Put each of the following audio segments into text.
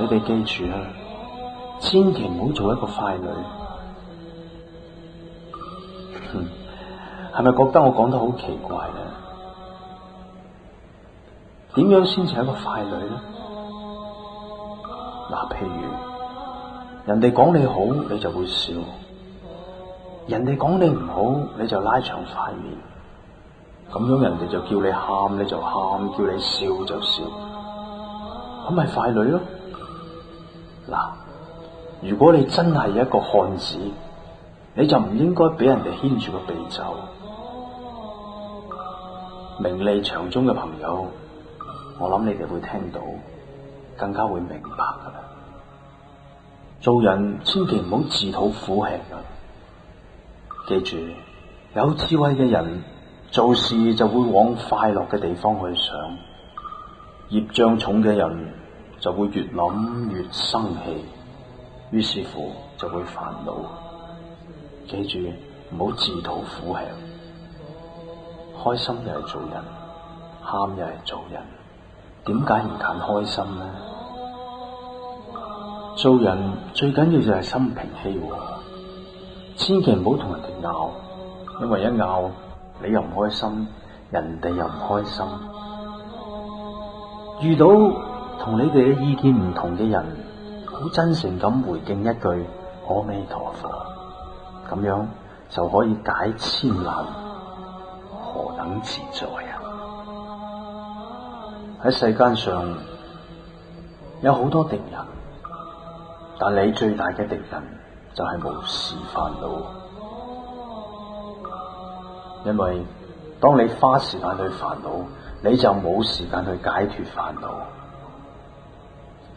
你哋記住啊，千祈唔好做一個傀儡。係咪覺得我講得好奇怪咧？點樣先至係一個傀儡咧？嗱，譬如人哋講你好，你就會笑；人哋講你唔好，你就拉長塊面。咁樣人哋就叫你喊，你就喊；叫你笑就笑。咁咪傀儡咯。嗱，如果你真係一個漢子，你就唔應該俾人哋牽住個鼻走。名利場中嘅朋友，我諗你哋會聽到，更加會明白噶啦。做人千祈唔好自討苦吃啊！記住，有智慧嘅人做事就會往快樂嘅地方去想，業障重嘅人就會越諗越生氣，於是乎就會煩惱。記住，唔好自討苦吃。開心又係做人，喊又係做人，點解唔揀開心呢？做人最緊要就係心平氣和，千祈唔好同人哋拗，因為一拗你又唔開心，人哋又唔開心。遇到同你哋嘅意見唔同嘅人，好真誠咁回敬一句阿彌陀佛，咁樣就可以解千難，何等自在啊！喺世間上有好多敵人，但你最大嘅敵人就係無事煩惱。因為當你花時間去煩惱，你就冇時間去解脫煩惱。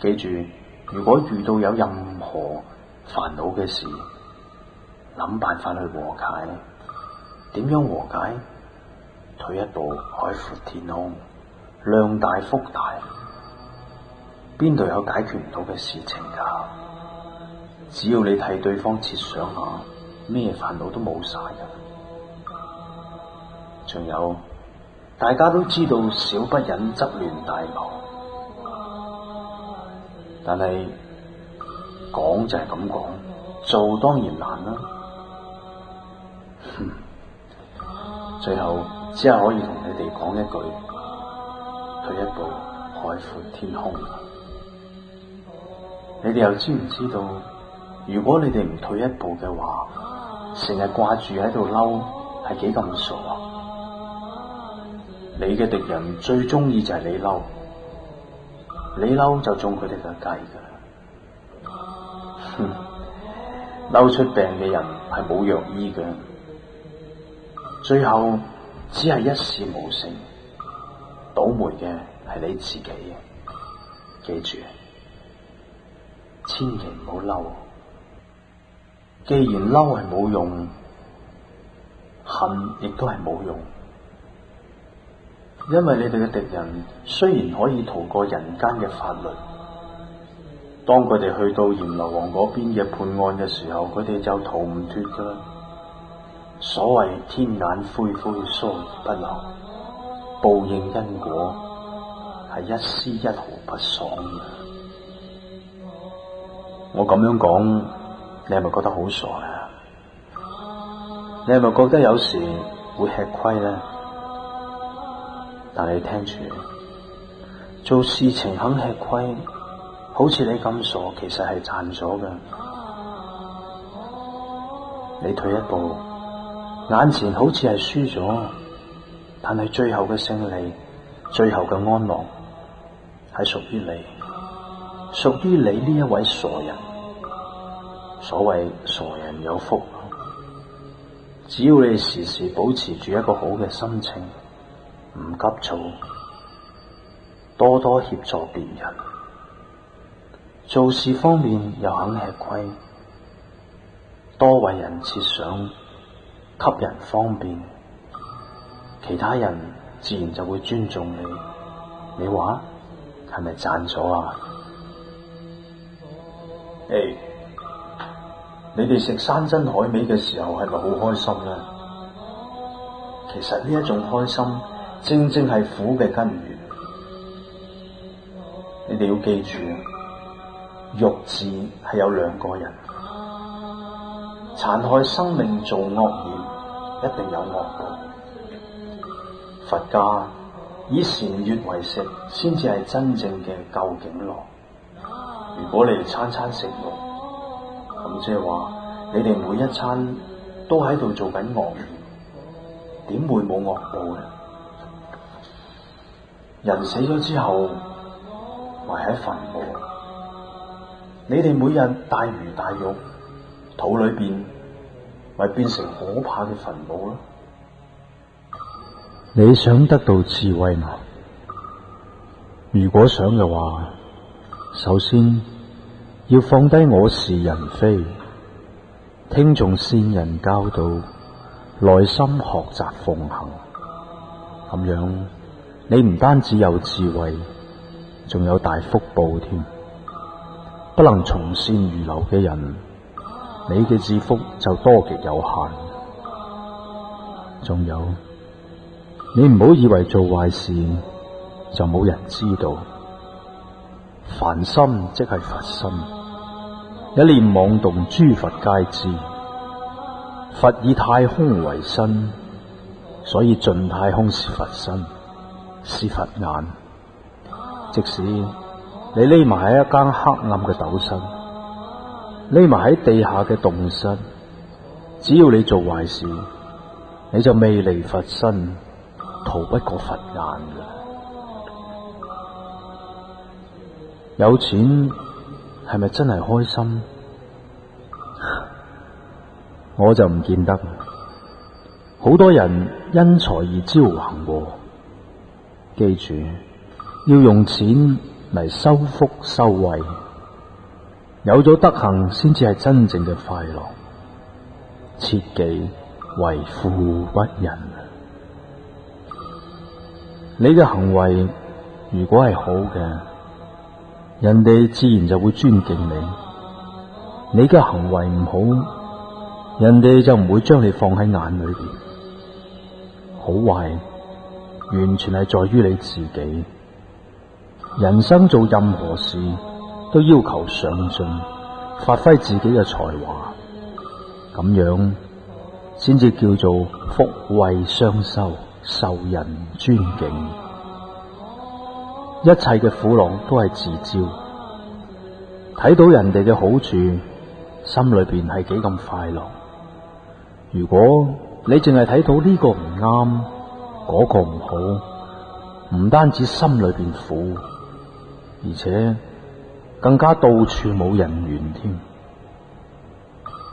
記住，如果遇到有任何煩惱嘅事，諗辦法去和解。點樣和解？退一步，海闊天空，量大福大。邊度有解決唔到嘅事情噶？只要你替對方設想下，咩煩惱都冇晒噶。仲有，大家都知道小不忍則亂大謀，但係講就係咁講，做當然難啦。最後只係可以同你哋講一句：退一步，海闊天空。你哋又知唔知道，如果你哋唔退一步嘅話，成日掛住喺度嬲，係幾咁傻啊？你嘅敵人最中意就係你嬲，你嬲就中佢哋嘅計噶啦。嬲出病嘅人係冇藥醫嘅，最後只係一事無成，倒霉嘅係你自己。記住，千祈唔好嬲。既然嬲係冇用，恨亦都係冇用。因為你哋嘅敵人雖然可以逃過人間嘅法律，當佢哋去到閻羅王嗰邊嘅判案嘅時候，佢哋就逃唔脫噶啦。所謂天眼恢恢，疏而不漏，報應因果係一絲一毫不爽嘅。我咁樣講，你係咪覺得好傻啊？你係咪覺得有時會吃虧咧？但你聽住，做事情肯吃虧，好似你咁傻，其實係賺咗嘅。你退一步，眼前好似係輸咗，但係最後嘅勝利，最後嘅安樂，係屬於你，屬於你呢一位傻人。所謂傻人有福，只要你時時保持住一個好嘅心情，唔急躁，多多協助別人，做事方面又肯吃虧，多為人設想，給人方便，其他人自然就會尊重你。你話係咪賺咗啊？你哋食山珍海味嘅時候係咪好開心呢？其實呢一種開心正正係苦嘅根源。你哋要記住，欲字係有兩個人，殘害生命做惡業，一定有惡報。佛家以禪悅為食，先至係真正嘅究竟樂。如果你餐餐食肉，咁即係話你哋每一餐都喺度做緊惡業，點會冇惡報呢？人死咗之後，埋喺墳墓，你哋每日大魚大肉，肚裏邊咪變成可怕嘅墳墓咯。你想得到智慧嗎？如果想嘅話，首先要放低我是人非，聽從善人教導，內心學習奉行，咁樣你唔單止有智慧，仲有大福報添。不能從善如流嘅人，你嘅智福就多極有限。仲有，你唔好以為做壞事就冇人知道。凡心即係佛心，一念妄動，諸佛皆知。佛以太空為身，所以盡太空是佛身，是佛眼。即使你匿埋喺一間黑暗嘅斗室，匿埋喺地下嘅洞室，只要你做壞事，你就未離佛身，逃不過佛眼嘅。有錢係咪真係開心？我就唔見得。好多人因財而招橫禍，記住要用錢嚟修福修慧，有咗德行先至係真正嘅快樂。切忌為富不仁。你嘅行為如果係好嘅，人哋自然就會尊敬你。你嘅行為唔好，人哋就唔會將你放喺眼裏邊。好壞完全係在於你自己。人生做任何事都要求上進，發揮自己嘅才華，咁樣先至叫做福慧雙修，受人尊敬。一切嘅苦樂都係自招。睇到人哋嘅好處，心裏邊係幾咁快樂。如果你淨係睇到呢個唔啱，嗰個唔好，唔單止心裏邊苦，而且更加到處冇人緣添。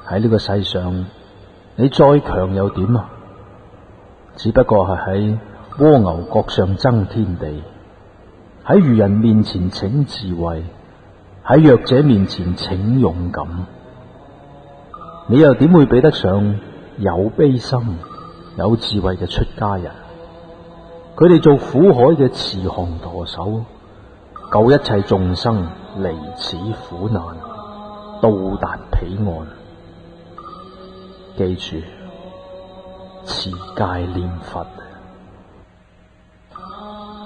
喺呢個世上，你再強又點啊？只不過係喺蝸牛角上爭天地，喺愚人面前請智慧，喺弱者面前請勇敢。你又點會比得上有悲心、有智慧嘅出家人？佢哋做苦海嘅慈航舵手，救一切眾生離此苦難，到達彼岸。記住，持戒念佛。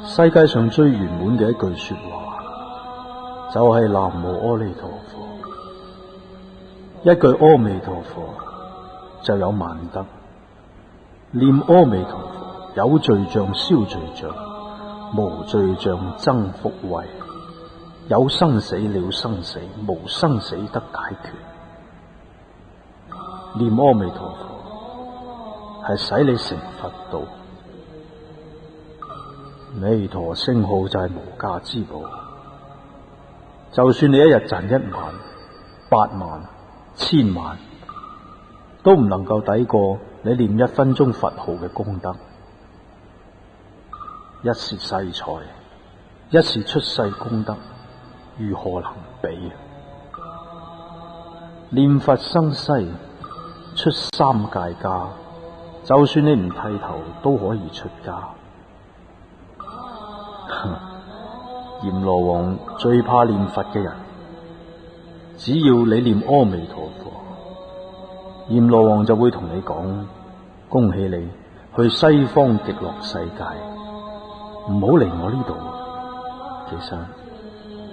世界上最圓滿嘅一句說話，就係南無阿彌陀佛。一句阿彌陀佛就有萬德，念阿彌陀佛有罪障消罪障，無罪障增福慧，有生死了生死，無生死得解決。念阿彌陀佛係使你成佛道。彌陀聖號就係無價之寶，就算你一日賺1萬、8萬、1000萬，都唔能夠抵過你念1分鐘佛號嘅功德。一時世財，一時出世功德，如何能比？念佛生西，出3界家，就算你唔剃頭都可以出家。閻羅王最怕念佛嘅人，只要你念阿彌陀佛，閻羅王就會同你講：恭喜你去西方極樂世界，唔好嚟我呢度。其實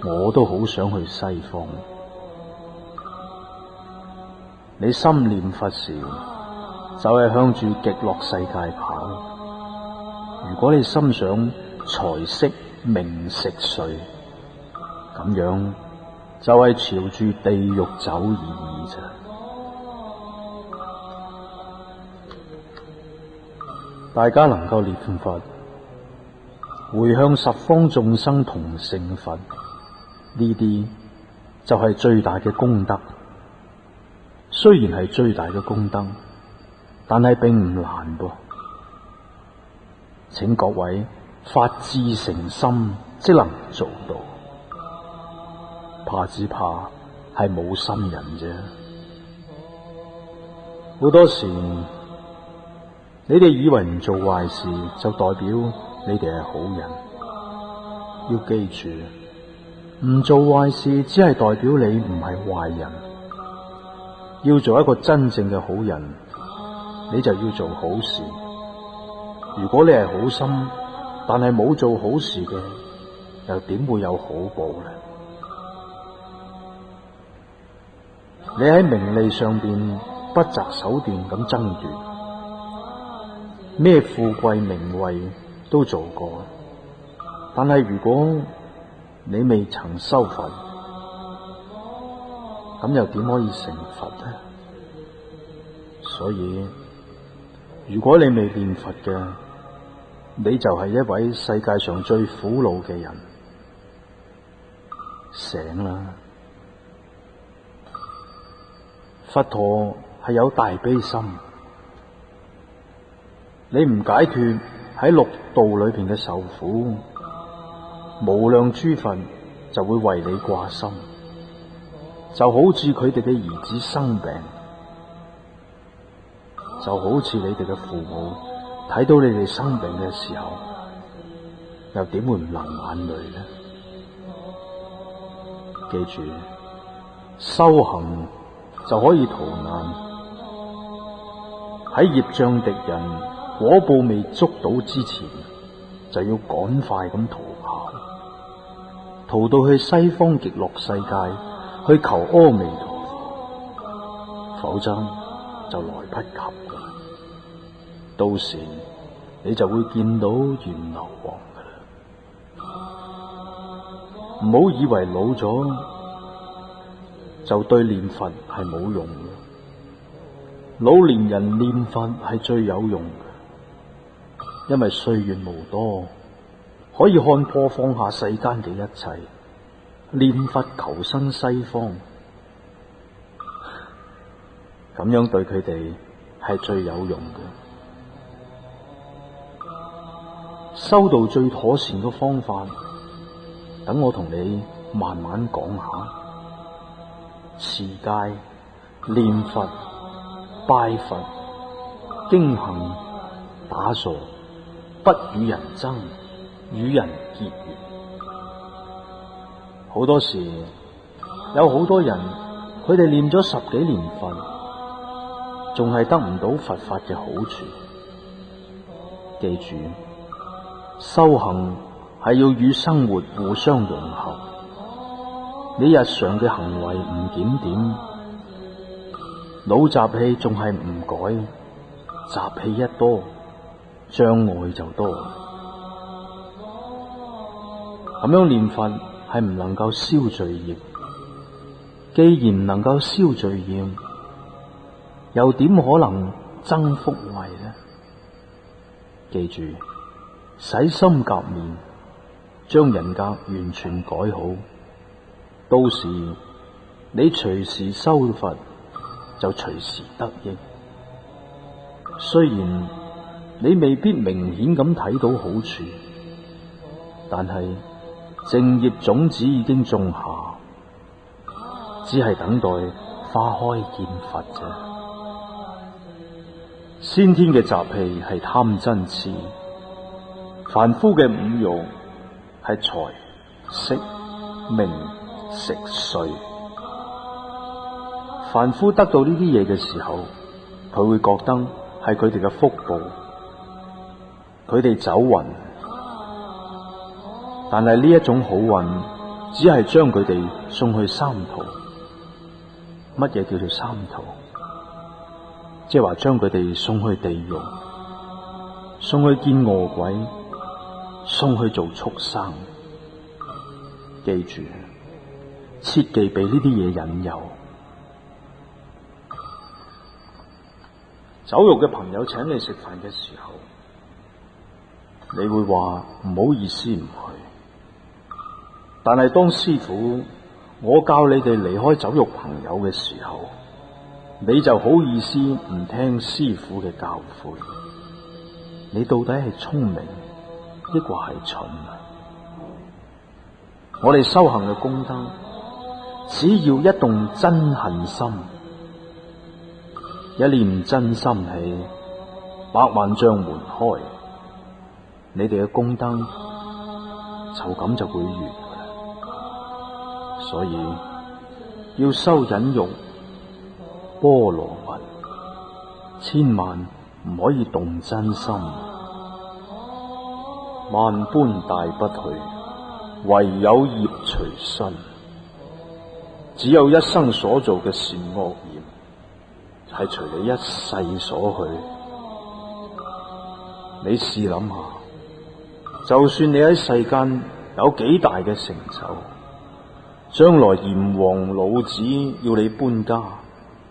我都好想去西方。你心念佛時，就係向住極樂世界跑；如果你心想財色名食睡，咁樣就係朝住地獄走而已啫。大家能夠念佛，回向十方眾生同成佛，呢啲就係最大嘅功德。雖然係最大嘅功德，但係並唔難噃。請各位發至誠心，即能做到。怕只怕係冇心人啫。好多時你哋以為唔做壞事就代表你哋係好人，要記住，唔做壞事只係代表你唔係壞人。要做一個真正嘅好人，你就要做好事。如果你係好心，但係冇做好事嘅，又點會有好報呢？你喺名利上邊不擇手段咁爭奪，咩富貴名位都做過，但係如果你未曾修佛，咁又點可以成佛呢？所以如果你未念佛嘅，你就係一位世界上最苦惱嘅人。醒啦！佛陀係有大悲心，你唔解脫喺六道裏邊嘅受苦，無量諸佛就會為你掛心，就好似佢哋嘅兒子生病，就好似你哋嘅父母睇到你哋生病嘅時候，又點會唔流眼淚呢？記住，修行就可以逃難。喺業障敵人果報未捉到之前，就要趕快咁逃跑，逃到去西方極樂世界去求阿彌陀佛，否則就來不及噶啦。到時你就會見到閻羅王噶啦。唔好以為老咗就對念佛係冇用嘅，老年人念佛係最有用嘅，因為歲月無多，可以看破放下世間嘅一切，念佛求生西方，咁樣對佢哋係最有用嘅。修道最妥善嘅方法，等我同你慢慢講下。持戒、念佛、拜佛、經行、打坐，不與人爭，與人結緣。好多時有好多人，佢哋念咗10幾年佛，仲係得唔到佛法嘅好處。記住，修行係要與生活互相融合。你日常嘅行為唔檢點，老習氣仲係唔改，習氣一多，障礙就多。咁樣念佛係唔能夠消罪業，既然能夠消罪業，又點可能增福慧呢？記住，洗心革面，將人格完全改好，到時你隨時修佛就隨時得益。雖然你未必明顯咁睇到好處，但係正業種子已經種下，只係等待花開見佛啫。先天嘅習氣係貪嗔癡，凡夫嘅五欲係財、色、名、食、睡。凡夫得到呢啲嘢嘅時候，佢會覺得係佢哋嘅福報，佢哋走運。但係呢一種好運，只係將佢哋送去三途。乜嘢叫做三途？即係話將佢哋送去地獄，送去見餓鬼，送去做畜生。記住，切忌被呢啲嘢引誘。酒肉嘅朋友請你食飯嘅時候，你會話唔好意思唔去。但係當師傅我教你哋離開酒肉朋友嘅時候，你就好意思唔聽師傅嘅教誨。你到底係聰明抑或係蠢啊？我哋修行嘅功德，只要一動真恨心，一念真心起，百萬障門開，你哋嘅功德就咁就會完㗎啦。所以要修忍辱、波羅蜜，千萬唔可以動真心。萬般帶不去，唯有業隨身。只有一生所做嘅善惡業，係隨你一世所去。你試諗下，就算你喺世間有幾大嘅成就，將來閻王老子要你搬家，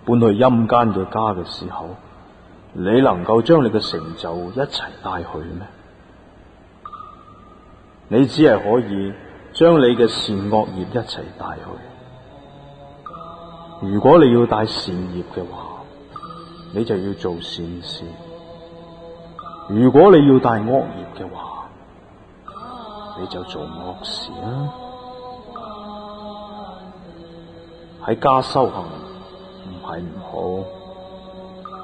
搬去陰間嘅家嘅時候，你能夠將你嘅成就一齊帶去咩？你只係可以將你嘅善惡業一齊帶去。如果你要帶善業嘅話，你就要做善事；如果你要帶惡業嘅話，你就做惡事啦。喺家修行唔係唔好，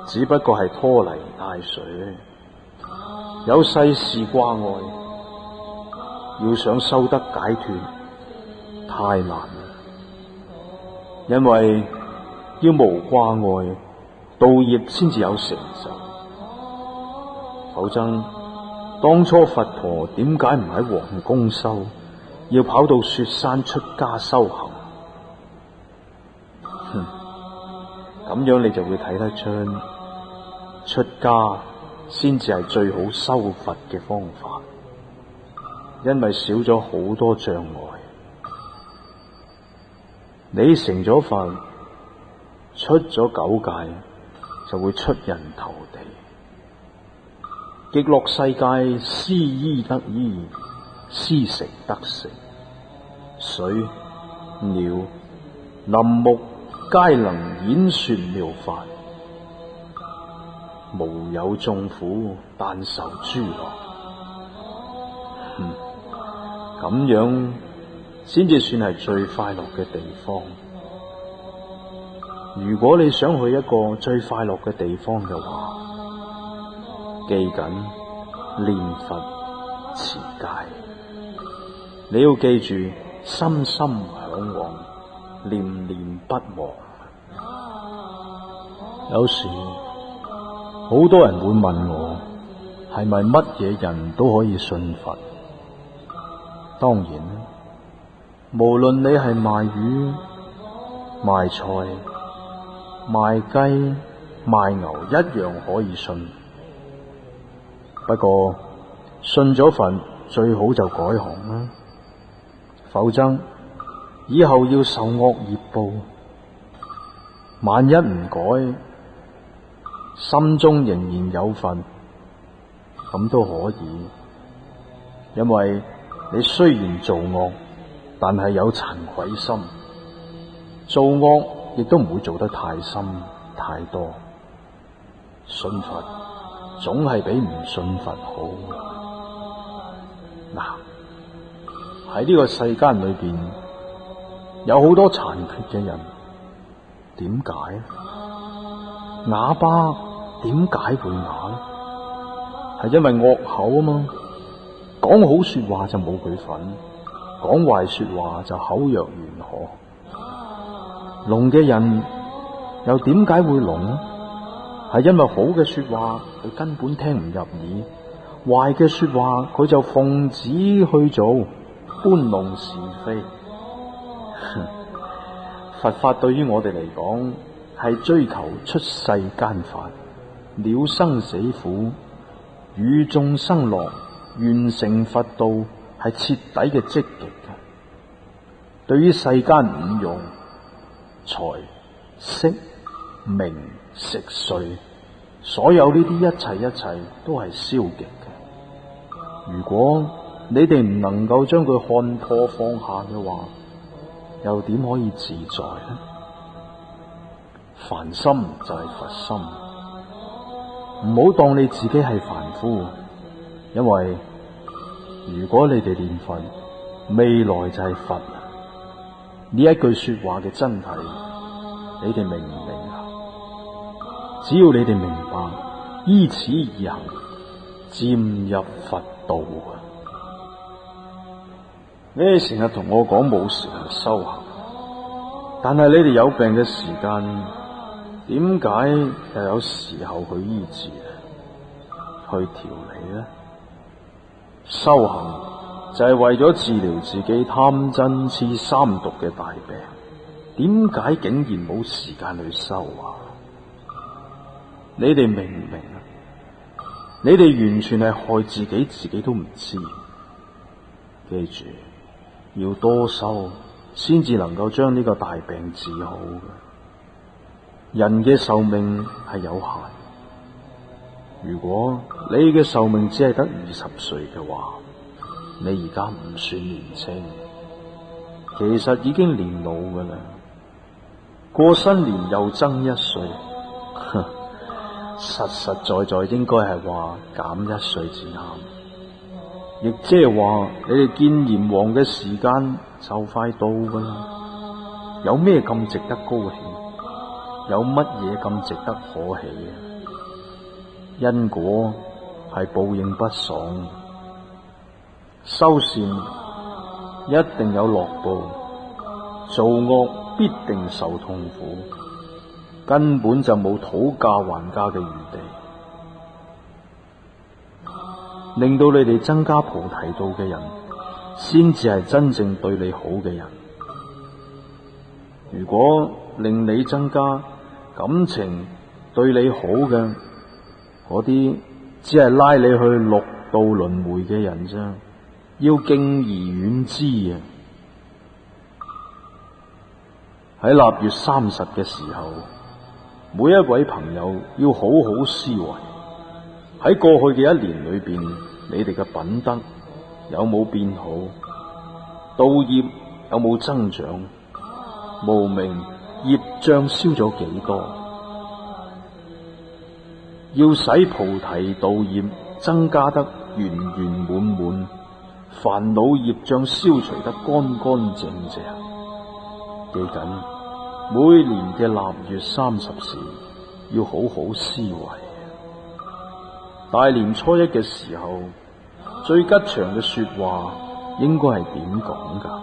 只不過係拖泥帶水，有世事掛礙，要想修得解脫太難啦。因為要無掛礙，道業先至有成就。否則，當初佛陀點解唔喺皇宮修，要跑到雪山出家修行？咁樣你就會睇得出，出家先至係最好修佛嘅方法，因為少咗好多障礙。你成咗佛，出咗九界，就會出人頭地。極樂世界，思衣得衣，思食得食，水、鳥、林木皆能演說妙法，無有眾苦，但受諸樂。咁樣先至算係最快樂嘅地方。如果你想去一個最快樂嘅地方嘅話，記緊念佛持戒。你要記住，深深向往，念念不忘。有時好多人會問我，係咪乜嘢人都可以信佛？當然，無論你係賣魚、賣菜、賣雞、賣牛，一樣可以信。不過信咗佛最好就改行啦，否則以後要受惡業報。萬一唔改，心中仍然有佛，咁都可以。因為你雖然做惡，但係有慚愧心，做惡亦都唔會做得太深太多。信佛總係比唔信佛好。嗱，喺呢個世間裏邊，有好多殘缺嘅人。點解？啞巴點解會啞呢？係因為惡口啊嘛，講好說話就冇佢份，講壞說話就口若懸河。聾嘅人又點解會聾呢？係因為好嘅說話佢根本聽唔入耳，壞嘅說話佢就奉旨去做，搬弄是非。佛法對於我哋嚟講係追求出世間法。了生死苦，與眾生樂，完成佛道係徹底嘅積極嘅。對於世間五欲，財、色、名、食、睡，所有呢啲一切都係消極嘅。如果你哋唔能夠將佢看破放下嘅話，又點可以自在呢？凡心就係佛心，唔好當你自己係凡夫，因為如果你哋念佛，未來就係佛。呢一句說話嘅真諦，你哋明唔明啊？只要你哋明白，依此而行，漸入佛道啊！你哋成日同我講冇時間修行，但係你哋有病嘅時間，點解又有時候去醫治呢？去調理呢？修行就係為咗治療自己貪嗔癡三毒嘅大病，點解竟然冇時間去修啊？你哋明唔明啊？你哋完全係害自己，自己都唔知。記住，要多修，先至能夠將呢個大病治好嘅。人嘅壽命係有限，如果你嘅壽命只係得20歲嘅話，你而家唔算年輕，其實已經年老噶啦。過新年又增1歲，實實在在應該係話減1歲至啱。亦即係話，你哋見閻王嘅時間就快到噶啦。有咩咁值得高興？有乜嘢咁值得可喜啊？因果係報應不爽，修善一定有樂報，做惡必定受痛苦，根本就冇討價還價嘅餘地。令到你哋增加菩提道嘅人，先至係真正對你好嘅人。如果令你增加感情對你好嘅嗰啲，只係拉你去六道輪迴嘅人啫，要敬而遠之啊！喺臘月30嘅時候，每一位朋友要好好思維，喺過去嘅1年裏邊，你哋嘅品德有冇變好？道業有冇增長？無明業障消咗幾多？要使菩提道業增加得圓圓滿滿，煩惱業障消除得乾乾淨淨。記緊，每年嘅臘月30時要好好思維。大年初1嘅時候，最吉祥嘅說話應該係點講噶？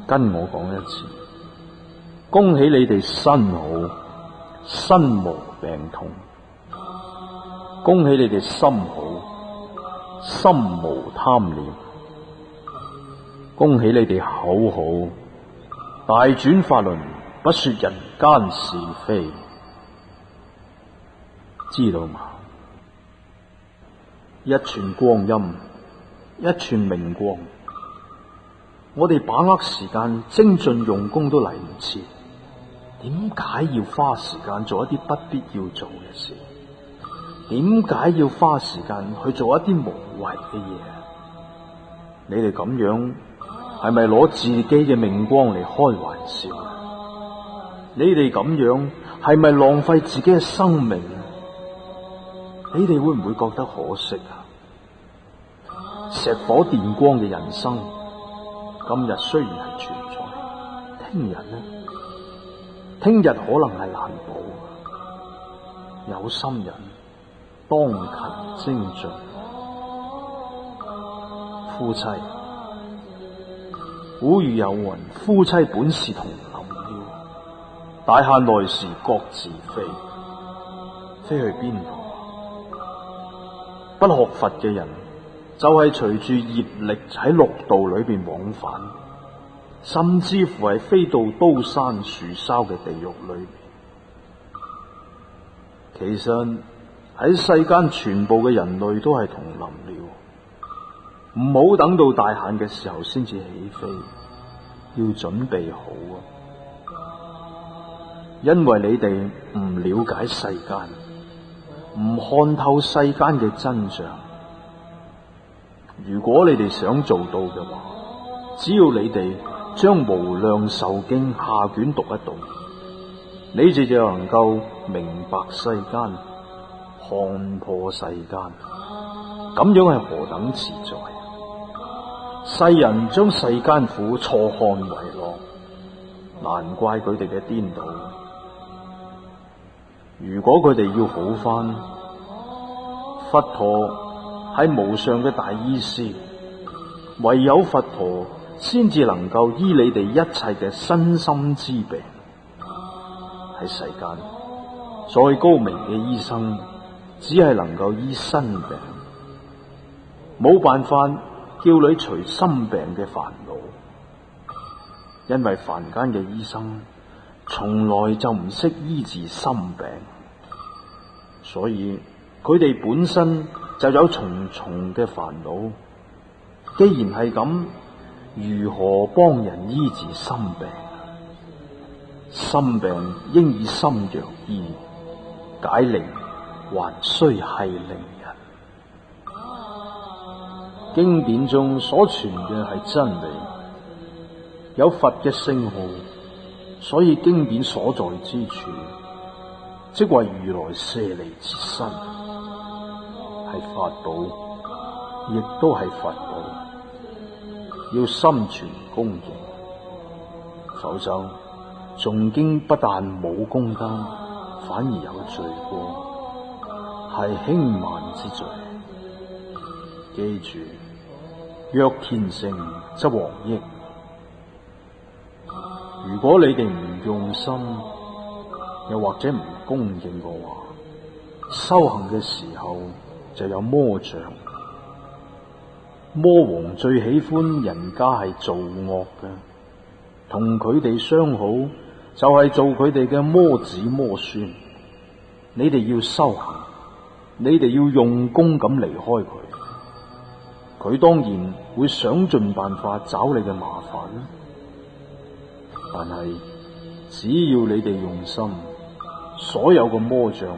跟我講一次，恭喜你哋身好，身無病痛；恭喜你哋心好，心無貪念；恭喜你哋口好，大轉法輪，不說人間是非。知道嗎？一寸光陰，一寸明光。我哋把握時間，精進用功都嚟唔切，點解要花時間做一啲不必要做嘅事？點解要花時間去做一啲無謂嘅嘢？你哋咁樣係咪攞自己嘅命光嚟開玩笑？你哋咁樣係咪浪費自己嘅生命？你哋會唔會覺得可惜啊？石火電光嘅人生，今日雖然係存在，聽日呢？聽日可能係難保。有心人當勤精進。夫妻，古語有云：夫妻本是同林鳥，大限來時各自飛。飛去邊度？不學佛嘅人，就係隨住業力喺六道裏邊往返，甚至乎係飛到刀山樹梢嘅地獄裏面。其實喺世間全部嘅人類都係同林鳥，唔好等到大限嘅時候先至起飛，要準備好啊！因為你哋唔了解世間，唔看透世間嘅真相。如果你哋想做到嘅話，只要你哋將無量壽經下卷讀一讀，你哋就能夠明白世間，看破世間。咁樣係何等自在！世人將世間苦錯看為樂，難怪佢哋嘅顛倒。如果佢哋要好返，佛陀係無上嘅大醫師，唯有佛陀先至能夠醫你哋一切嘅身心之病。喺世間，再高明嘅醫生只係能夠醫身病，冇辦法叫你除心病嘅煩惱，因為凡間嘅醫生從來就唔識醫治心病，所以佢哋本身就有重重嘅煩惱。既然係咁，如何幫人醫治心病？心病應以心藥醫，解鈴還須繫鈴人。經典中所傳嘅係真理，有佛嘅聖號，所以經典所在之處，即為如來舍利之身，係法寶，亦都係佛寶，要心存恭敬，否則誦經不但冇功德，反而有罪過，係輕慢之罪。記住，若虔誠則獲益。如果你哋唔用心，又或者唔恭敬嘅話，修行嘅時候就有魔障。魔王最喜歡人家係做惡嘅，同佢哋相好就係做佢哋嘅魔子魔孫。你哋要修行，你哋要用功咁離開佢，佢當然會想盡辦法找你嘅麻煩。但係只要你哋用心，所有嘅魔障，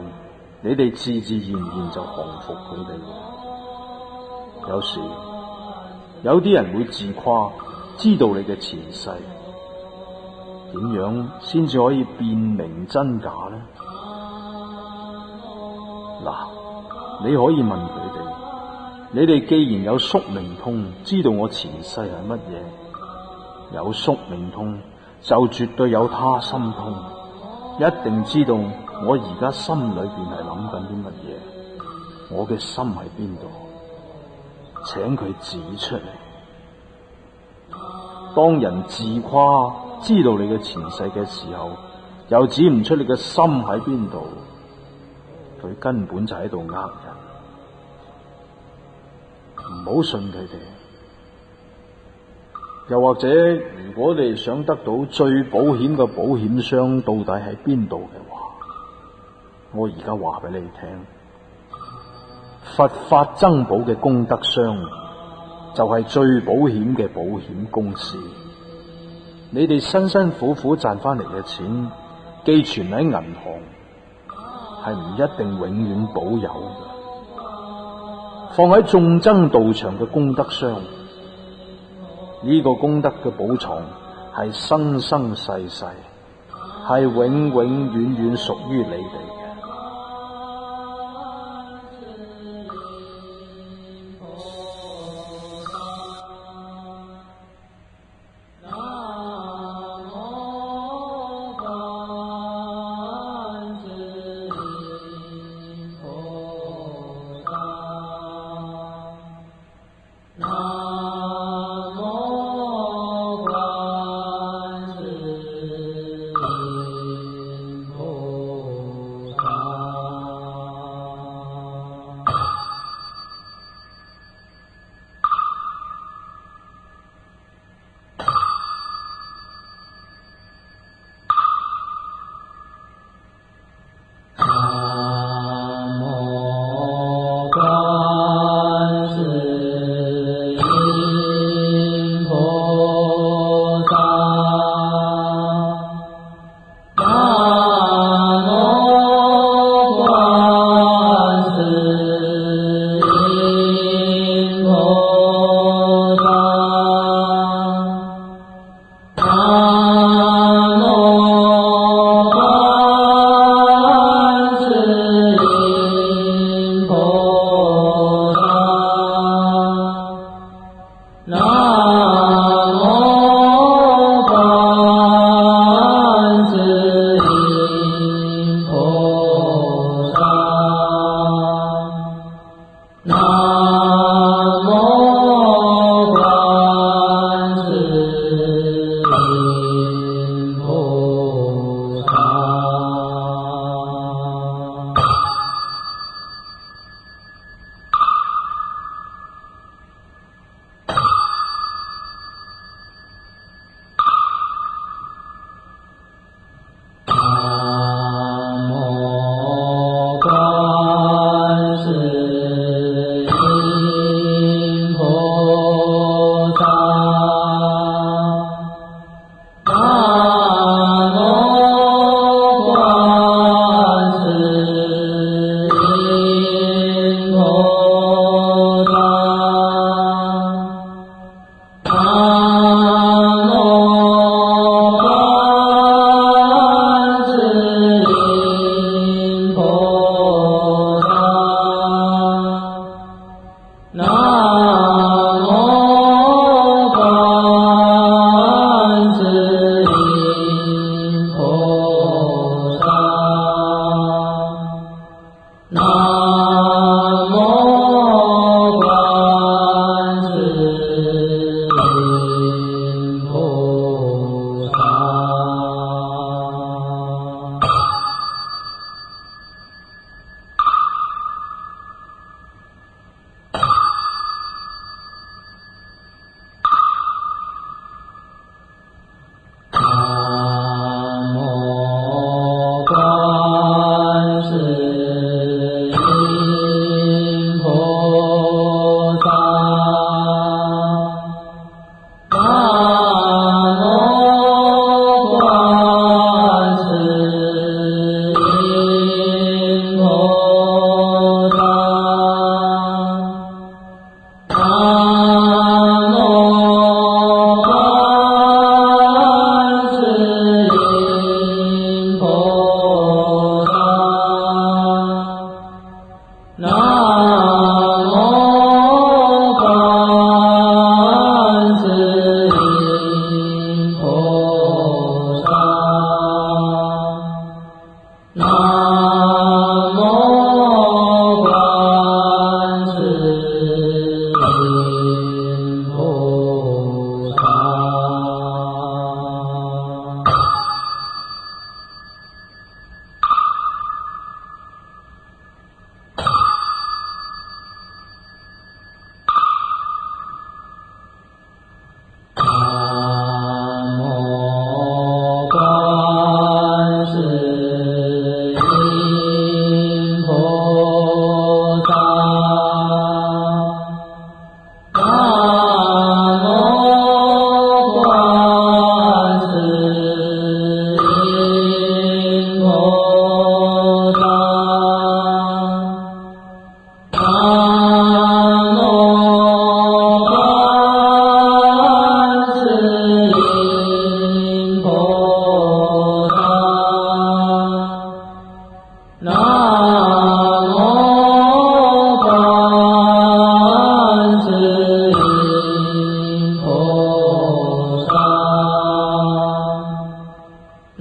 你哋自自然然就降服佢哋。有時有啲人會自誇，知道你嘅前世，點樣先至可以辨明真假呢？嗱，你可以問佢哋，你哋既然有宿命通，知道我前世係乜嘢，有宿命通就絕對有他心通，一定知道我而家心裏邊係諗緊啲乜嘢，我嘅心喺邊度，請佢指出嚟。當人自誇知道你嘅前世嘅時候，又指唔出你嘅心喺邊度，佢根本就喺度呃人，唔好信佢哋。又或者，如果你想得到最保險嘅保險箱到底喺邊度嘅話，我而家話俾你聽，佛法僧寶嘅功德箱就係最保險嘅保險公司。你哋辛辛苦苦賺翻嚟嘅錢寄存喺銀行，係唔一定永遠保有嘅。放喺眾僧道場嘅功德箱，呢個功德嘅寶藏係生生世世，係永永遠遠屬於你哋嘅。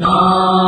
啊。